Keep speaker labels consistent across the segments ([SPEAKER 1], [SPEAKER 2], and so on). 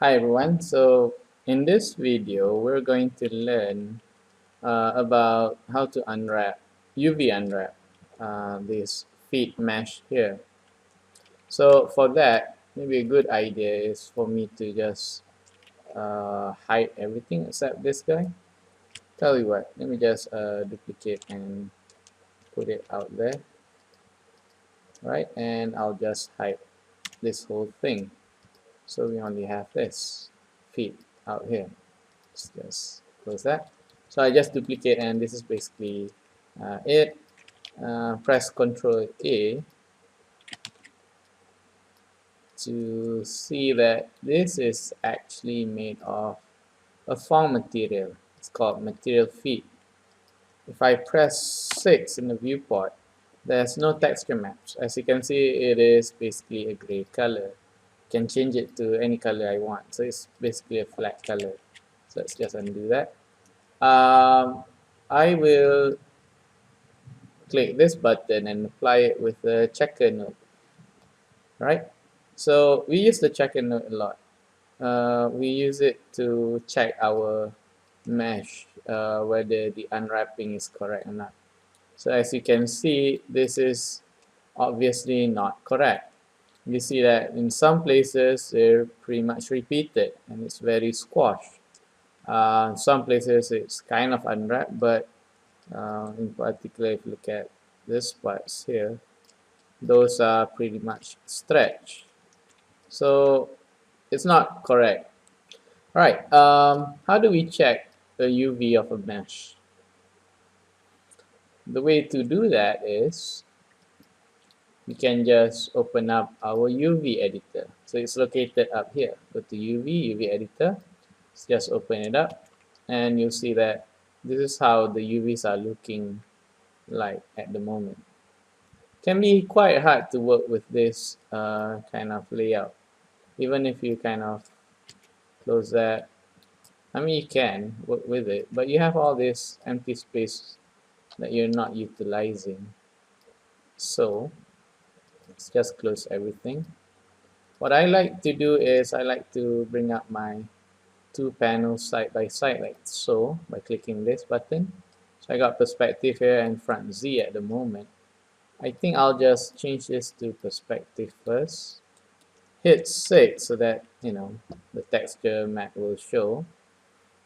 [SPEAKER 1] Hi everyone, so in this video we're going to learn about how to unwrap, UV unwrap this feed mesh here. So for that, maybe a good idea is for me to just hide everything except this guy. Tell you what, let me just duplicate and put it out there, right? And I'll just hide this whole thing. So we only have this feed out here. Let's just close that. So I just duplicate, and this is basically it. Press Ctrl A to see that this is actually made of a form material. It's called material feed. If I press 6 in the viewport, there's no texture maps. As you can see, it is basically a gray color. I can change it to any color I want. So it's basically a flat color. So let's just undo that. I will click this button and apply it with the checker node, right? So we use the checker node a lot. We use it to check our mesh, whether the unwrapping is correct or not. So as you can see, this is obviously not correct. You see that in some places they're pretty much repeated and it's very squashed. Some places it's kind of unwrapped, but in particular, if you look at these parts here, those are pretty much stretched. So it's not correct. All right, how do we check the UV of a mesh? The way to do that is we can just open up our UV editor. So it's located up here. Go to UV editor. Let's just open it up, and you'll see that this is how the UVs are looking like at the moment. Can be quite hard to work with this kind of layout, even if you kind of close that. I mean, you can work with it, but you have all this empty space that you're not utilizing. So let's just close everything. What I like to do is I like to bring up my two panels side by side like so by clicking this button. So I got perspective here and front Z at the moment. I think I'll just change this to perspective first. Hit 6 so that, the texture map will show.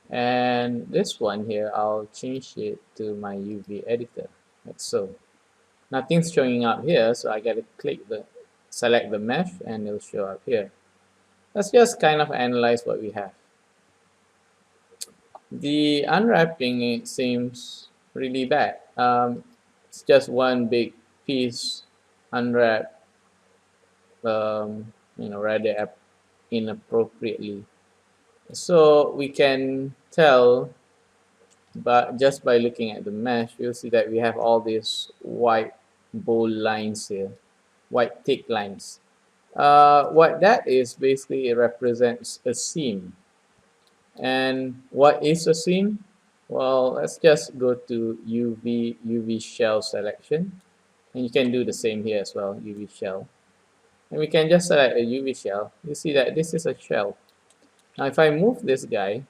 [SPEAKER 1] And this one here, I'll change it to my UV editor, like so. Nothing's showing up here, so I gotta select the mesh and it'll show up here. Let's just kind of analyze what we have. The unwrapping, it seems really bad. It's just one big piece unwrapped, rather inappropriately. So we can tell, but just by looking at the mesh, you'll see that we have all these white bold lines here, white thick lines. What that is, basically, it represents a seam. And what is a seam? Well, let's just go to UV shell selection. And you can do the same here as well, UV shell. And we can just select a UV shell. You see that this is a shell. Now if I move this guy,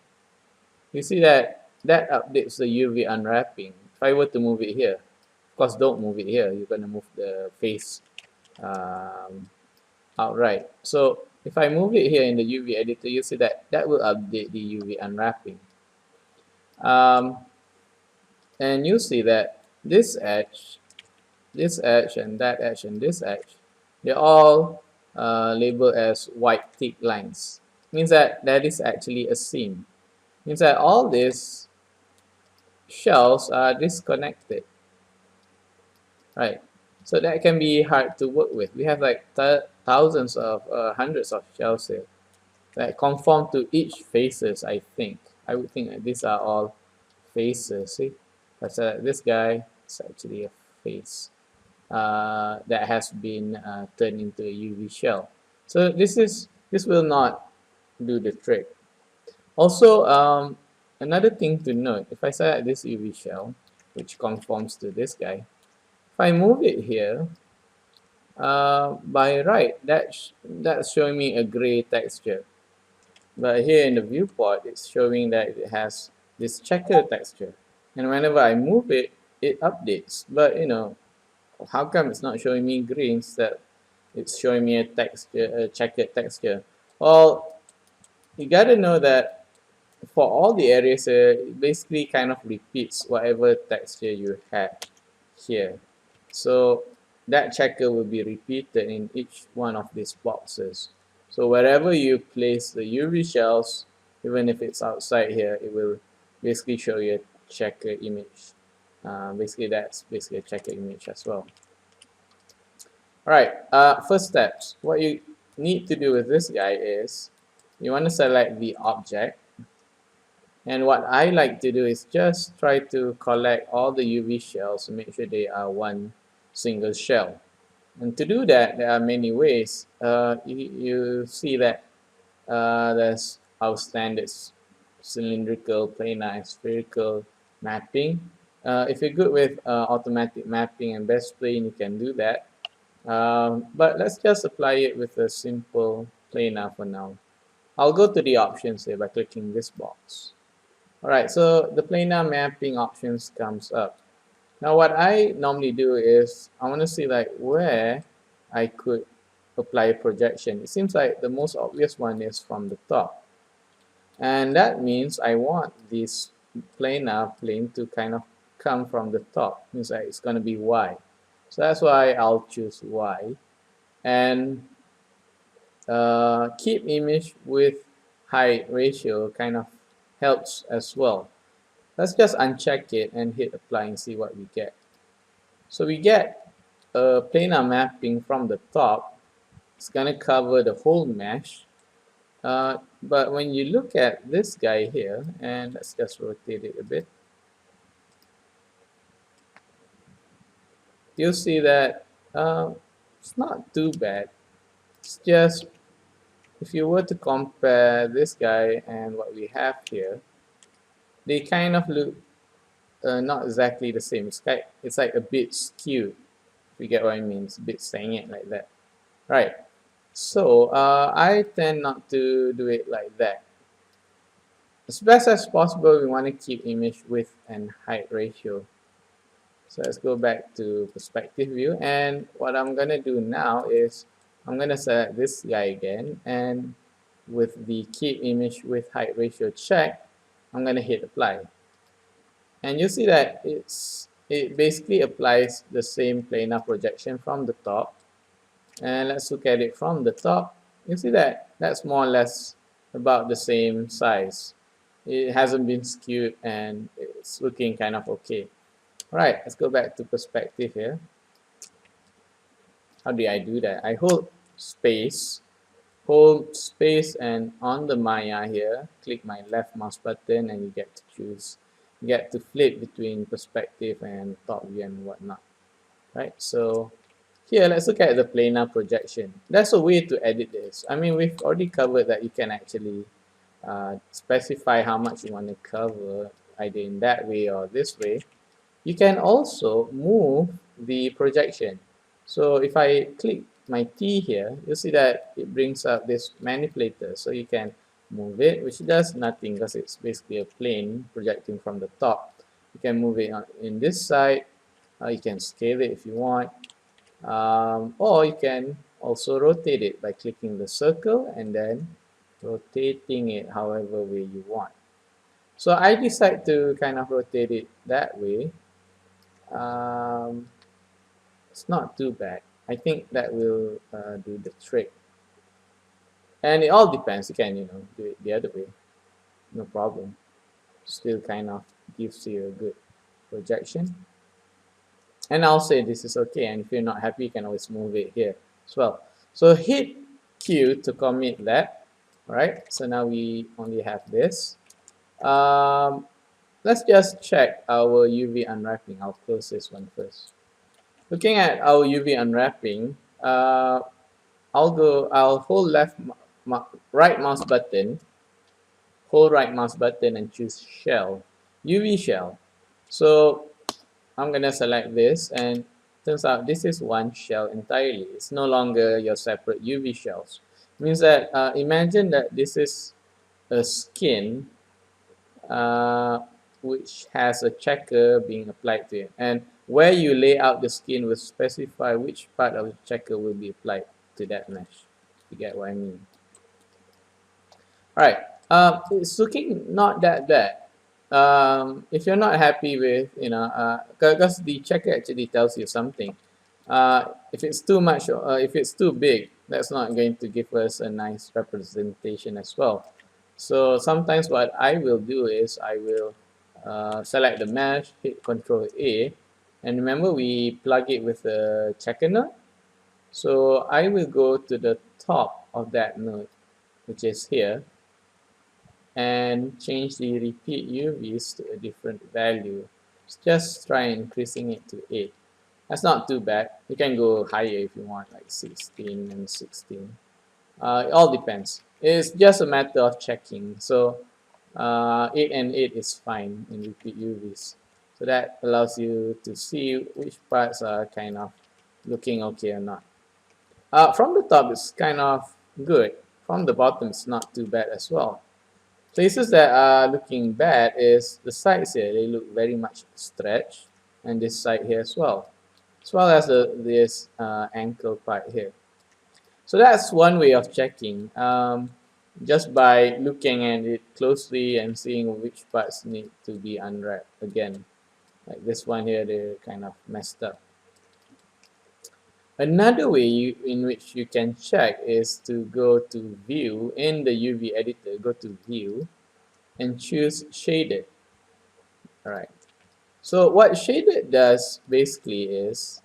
[SPEAKER 1] you see that updates the UV unwrapping. If I were to move it here, of course don't move it here, you're going to move the face outright. So if I move it here in the UV editor, you see that will update the UV unwrapping. And you see that this edge, and that edge, and this edge, they're all labeled as white thick lines. Means that is actually a seam. Means that all these shells are disconnected, right? So that can be hard to work with. We have like thousands of hundreds of shells here that conform to each faces. I would think that these are all faces. See, but this guy is actually a face that has been turned into a UV shell. So this will not do the trick. Also, another thing to note, if I select this UV shell, which conforms to this guy, if I move it here, by right, that's showing me a gray texture. But here in the viewport, it's showing that it has this checker texture. And whenever I move it, it updates. But how come it's not showing me green instead? It's showing me a texture, a checkered texture. Well, you gotta know that for all the areas, it basically kind of repeats whatever texture you had here. So that checker will be repeated in each one of these boxes. So wherever you place the UV shells, even if it's outside here, it will basically show you a checker image. Basically, that's basically a checker image as well. All right, first steps. What you need to do with this guy is you want to select the object. And what I like to do is just try to collect all the UV shells and make sure they are one single shell. And to do that, there are many ways. You see that there's our standard cylindrical, planar, and spherical mapping. If you're good with automatic mapping and best plane, you can do that. But let's just apply it with a simple planar for now. I'll go to the options here by clicking this box. Alright, so the planar mapping options comes up. Now what I normally do is I want to see like where I could apply a projection. It seems like the most obvious one is from the top. And that means I want this planar plane to kind of come from the top. Means like it's going to be Y. So that's why I'll choose Y. And keep image with height ratio kind of helps as well. Let's just uncheck it and hit apply and see what we get. So we get a planar mapping from the top. It's going to cover the whole mesh. But when you look at this guy here, and let's just rotate it a bit, you'll see that it's not too bad. It's just if you were to compare this guy and what we have here, they kind of look not exactly the same. It's like a bit skewed. If you get what I mean, it's a bit saying it like that. Right. So I tend not to do it like that. As best as possible, we want to keep image width and height ratio. So let's go back to perspective view. And what I'm going to do now is I'm going to select this guy again. And with the keep image width height ratio check, I'm going to hit apply. And you see that it basically applies the same planar projection from the top. And let's look at it from the top. You see that that's more or less about the same size. It hasn't been skewed and it's looking kind of okay. All right, let's go back to perspective here. How do I do that? I hold space and on the Maya here, click my left mouse button and you get to choose. You get to flip between perspective and top view and whatnot. Right, so here, let's look at the planar projection. That's a way to edit this. I mean, we've already covered that you can actually specify how much you want to cover, either in that way or this way. You can also move the projection. So if I click my T here, you'll see that it brings up this manipulator. So you can move it, which does nothing because it's basically a plane projecting from the top. You can move it in this side. You can scale it if you want. Or you can also rotate it by clicking the circle and then rotating it however way you want. So I decide to kind of rotate it that way. It's not too bad. I think that will do the trick. And it all depends. You can, do it the other way. No problem. Still kind of gives you a good projection. And I'll say this is okay. And if you're not happy, you can always move it here as well. So hit Q to commit that. All right. So now we only have this. Let's just check our UV unwrapping. I'll close this one first. Looking at our UV unwrapping, I'll hold right mouse button, hold right mouse button and choose shell, UV shell. So I'm gonna select this and turns out this is one shell entirely. It's no longer your separate UV shells. It means that imagine that this is a skin uh, which has a checker being applied to it. And where you lay out the skin will specify which part of the checker will be applied to that mesh. You get what I mean? Alright, it's looking not that bad. If you're not happy with, because the checker actually tells you something. If it's too much, if it's too big, that's not going to give us a nice representation as well. So sometimes what I will do is I will select the mesh, hit Control A, and remember we plug it with a checker node. So I will go to the top of that node, which is here, and change the repeat UVs to a different value. Just try increasing it to 8. That's not too bad. You can go higher if you want, like 16 and 16. It all depends. It's just a matter of checking. So 8 and 8 is fine in repeat UVs. So that allows you to see which parts are kind of looking okay or not. From the top, it's kind of good. From the bottom, it's not too bad as well. Places that are looking bad is the sides here. They look very much stretched, and this side here as well as this ankle part here. So that's one way of checking, just by looking at it closely and seeing which parts need to be unwrapped again. Like this one here, they're kind of messed up. Another way in which you can check is to go to View in the UV editor, go to View, and choose Shaded. Alright. So what Shaded does basically is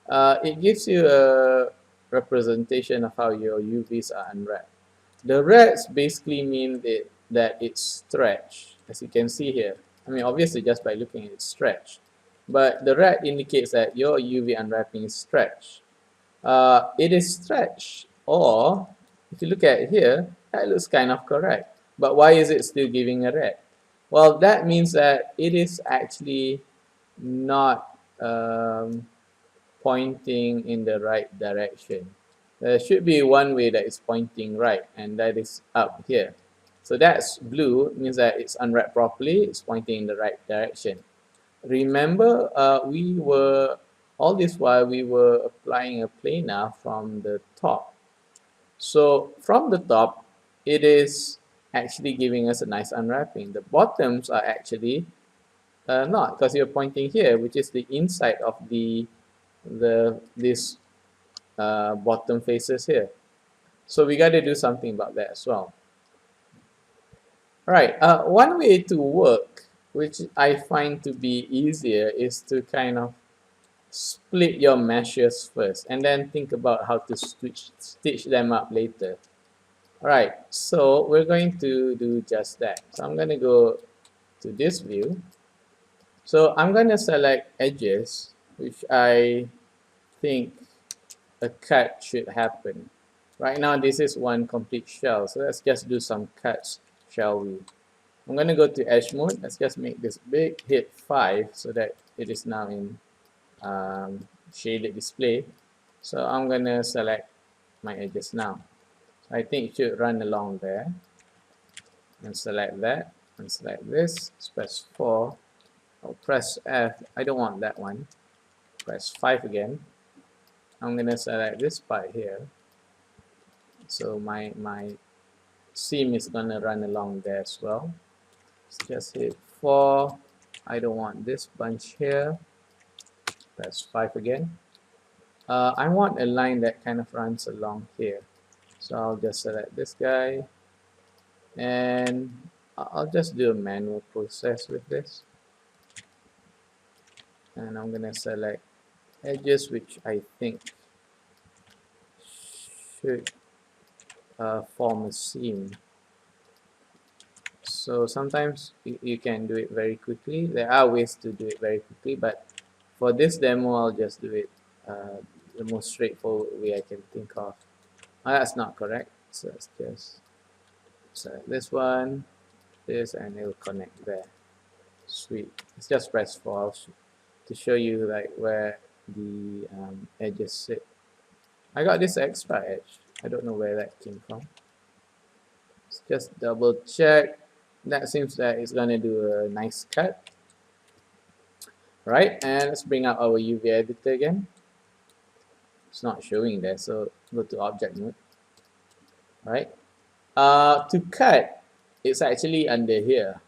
[SPEAKER 1] it gives you a representation of how your UVs are unwrapped. The reds basically mean that it's stretched, as you can see here. I mean, obviously just by looking at it, it's stretched. But the red indicates that your UV unwrapping is stretched. It is stretched, or if you look at it here, that looks kind of correct. But why is it still giving a red? Well, that means that it is actually not pointing in the right direction. There should be one way that is pointing right, and that is up here. So that's blue, means that it's unwrapped properly, it's pointing in the right direction. Remember, all this while we were applying a planar from the top. So from the top, it is actually giving us a nice unwrapping. The bottoms are actually not, because you're pointing here, which is the inside of this bottom faces here. So we got to do something about that as well. Alright, one way to work, which I find to be easier, is to kind of split your meshes first and then think about how to stitch them up later. Alright, so we're going to do just that. So I'm going to go to this view. So I'm going to select edges, which I think a cut should happen. Right now this is one complete shell, so let's just do some cuts, shall we? I'm going to go to edge mode. Let's just make this big, hit 5 so that it is now in shaded display. So I'm going to select my edges now. I think it should run along there. And select that, and select this, press 4, or press F, I don't want that one. Press 5 again. I'm going to select this part here. So my seam is going to run along there as well. Let's just hit 4. I don't want this bunch here. Press 5 again. I want a line that kind of runs along here. So I'll just select this guy. And I'll just do a manual process with this. And I'm going to select edges which I think should form a seam. So sometimes you can do it very quickly. There are ways to do it very quickly, but for this demo, I'll just do it the most straightforward way I can think of. That's not correct. So let's just select this one, this, and it'll connect there. Sweet. Let's just press 4 to show you like where the edges sit. I got this extra edge. I don't know where that came from. Let's Just double check. That seems that it's gonna do a nice cut. Right, and let's bring up our UV editor again. It's not showing there, so go to object mode. Right. To cut, it's actually under here.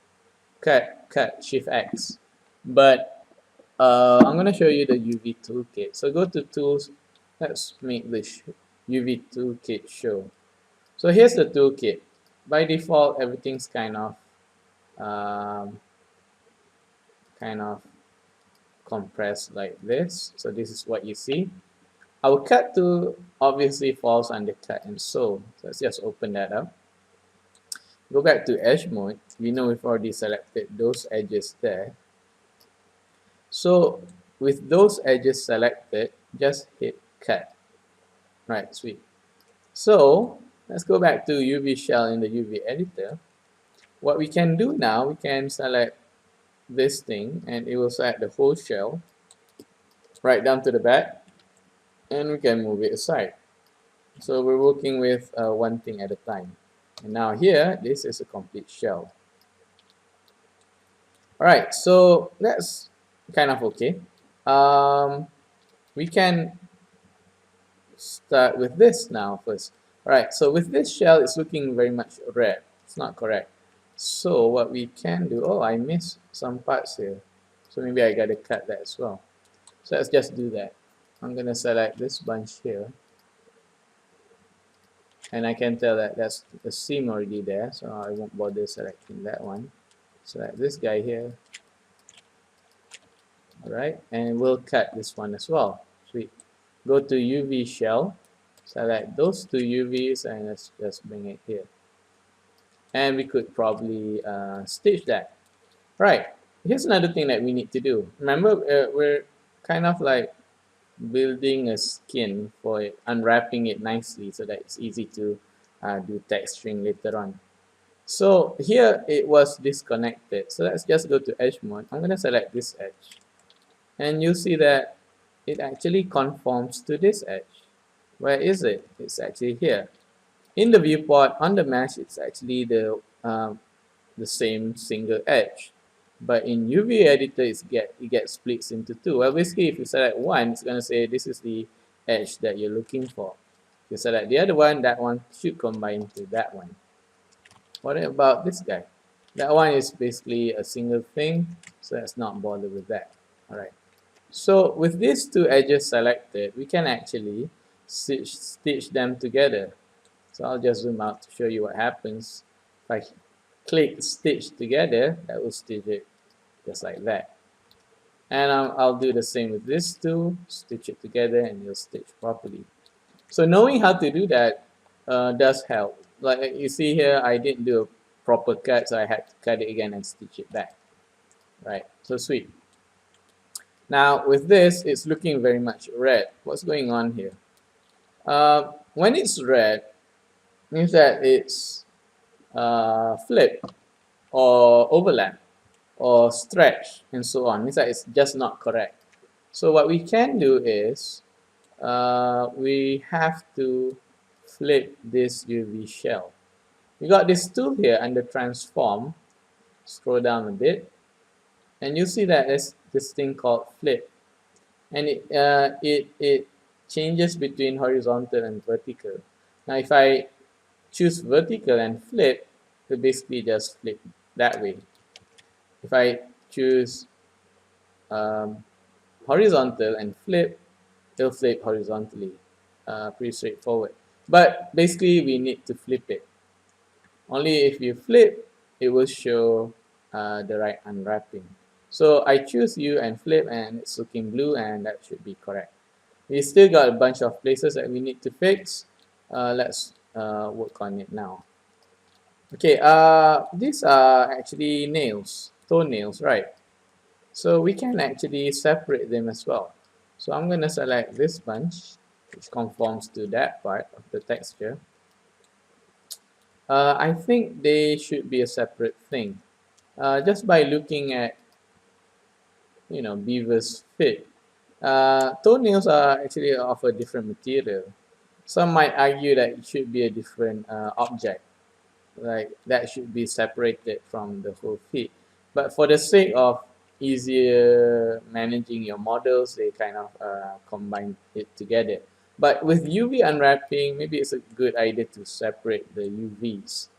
[SPEAKER 1] Cut, Shift X. But I'm gonna show you the UV toolkit. So go to tools. Let's make the UV toolkit show. So here's the toolkit. By default, everything's um, kind of compressed like this. So this is what you see. Our cut tool obviously falls under cut and sew. So let's just open that up. Go back to edge mode. We know we've already selected those edges there. So with those edges selected, just hit cut. Right, sweet. So let's go back to UV shell in the UV editor. What we can do now, we can select this thing and it will select the whole shell right down to the back, and we can move it aside. So we're working with one thing at a time. And now here, this is a complete shell. Alright, so that's kind of okay. We can start with this now first. Alright, so with this shell, it's looking very much red. It's not correct. So what we can do, oh, I missed some parts here. So maybe I gotta cut that as well. So let's just do that. I'm gonna select this bunch here. And I can tell that that's a seam already there, so I won't bother selecting that one. Select this guy here. Alright, and we'll cut this one as well. Sweet. Go to UV shell, select those two UVs, and let's just bring it here. And we could probably stitch that. Right, here's another thing that we need to do. Remember, we're kind of like building a skin for it, unwrapping it nicely so that it's easy to do texturing later on. So here it was disconnected. So let's just go to edge mode. I'm going to select this edge. And you'll see that it actually conforms to this edge. Where is it? It's actually here. In the viewport, on the mesh, it's actually the same single edge. But in UV editor, it gets split into two. Well, basically, if you select one, it's going to say this is the edge that you're looking for. If you select the other one, that one should combine to that one. What about this guy? That one is basically a single thing, so let's not bother with that. All right. So with these two edges selected, we can actually stitch them together. So I'll just zoom out to show you what happens. If I click stitch together, that will stitch it just like that. And I'll do the same with this two, stitch it together, and you'll stitch properly. So knowing how to do that does help. Like you see here, I didn't do a proper cut, so I had to cut it again and stitch it back. Right, so sweet. Now with this, it's looking very much red. What's going on here? When it's red, means that it's flip or overlap or stretch and so on. Means that it's just not correct. So what we can do is we have to flip this UV shell. We got this tool here under transform. Scroll down a bit, and you see that there's this thing called flip, and it changes between horizontal and vertical. Now if I choose vertical and flip, it basically just flip that way. If I choose horizontal and flip, it'll flip horizontally. Pretty straightforward. But basically, we need to flip it. Only if you flip, it will show the right unwrapping. So I choose U and flip, and it's looking blue, and that should be correct. We still got a bunch of places that we need to fix. Let's work on it now. Okay, these are actually nails, toenails, right? So we can actually separate them as well. So I'm going to select this bunch, which conforms to that part of the texture. I think they should be a separate thing. Just by looking at, beaver's fit. Toenails are actually of a different material. Some might argue that it should be a different object. like that should be separated from the whole feed. But for the sake of easier managing your models, they kind of combine it together. But with UV unwrapping, maybe it's a good idea to separate the UVs.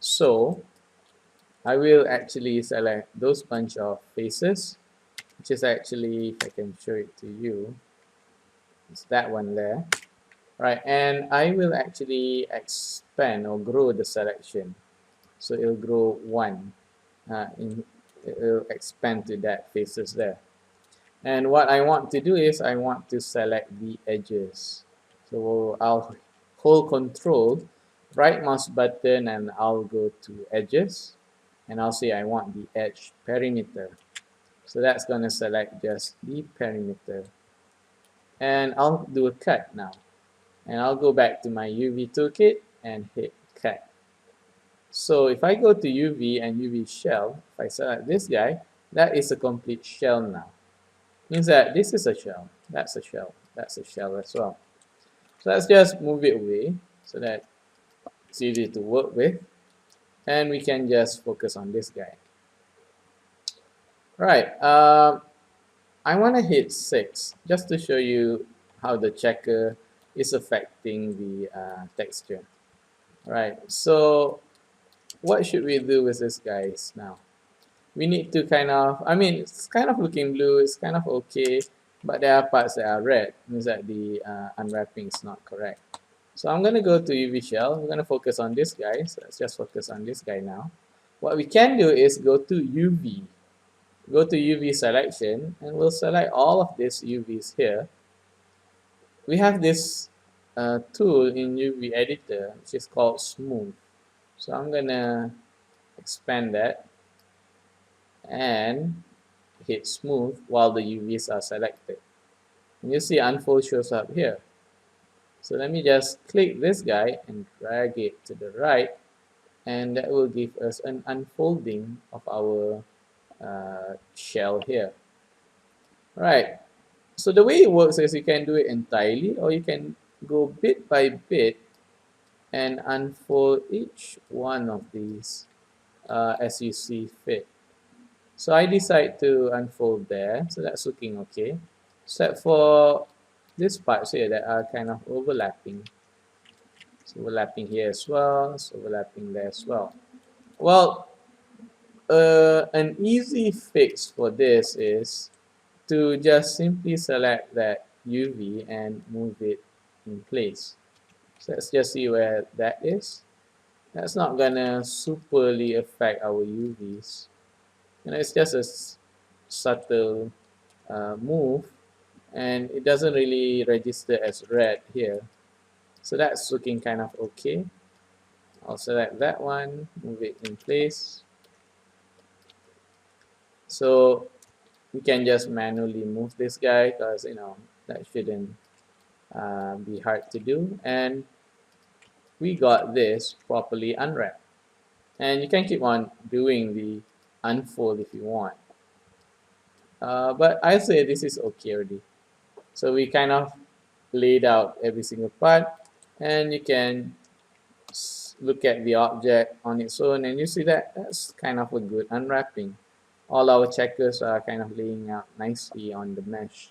[SPEAKER 1] So I will actually select those bunch of faces, which is actually, if I can show it to you, it's that one there. Right, and I will actually expand or grow the selection. So it'll grow one. It will expand to that faces there. And what I want to do is I want to select the edges. So I'll hold control, right mouse button, and I'll go to edges. And I'll say I want the edge perimeter. So that's going to select just the perimeter. And I'll do a cut now. And I'll go back to my UV toolkit and hit cut. So if I go to UV and UV shell, if I select this guy, that is a complete shell now. Means that this is a shell, that's a shell, that's a shell as well. So let's just move it away so that it's easy to work with. And we can just focus on this guy. Right, I want to hit 6 just to show you how the checker is affecting the texture. Right, so what should we do with this guys now? We need to kind of, I mean, it's kind of looking blue, it's kind of okay, but there are parts that are red, means that the unwrapping is not correct. So I'm going to go to UV shell, we're going to focus on this guy, so let's just focus on this guy now. What we can do is go to UV, go to UV selection, and we'll select all of these UVs here. We have this tool in UV editor, which is called smooth. So I'm going to expand that and hit smooth while the UVs are selected. And you see unfold shows up here. So let me just click this guy and drag it to the right, and that will give us an unfolding of our shell here. Right. So the way it works is you can do it entirely, or you can go bit by bit and unfold each one of these as you see fit. So I decide to unfold there, so that's looking okay. Except for these parts here that are kind of overlapping. It's overlapping here as well, it's overlapping there as well. Well, an easy fix for this is to just simply select that UV and move it in place. So let's just see where that is. That's not gonna superly affect our UVs. You know, it's just a subtle move, and it doesn't really register as red here. So that's looking kind of okay. I'll select that one, move it in place. So we can just manually move this guy because that shouldn't be hard to do. And we got this properly unwrapped. And you can keep on doing the unfold if you want. But I say this is okay already. So we kind of laid out every single part, and you can look at the object on its own, and you see that that's kind of a good unwrapping. All our checkers are kind of laying out nicely on the mesh.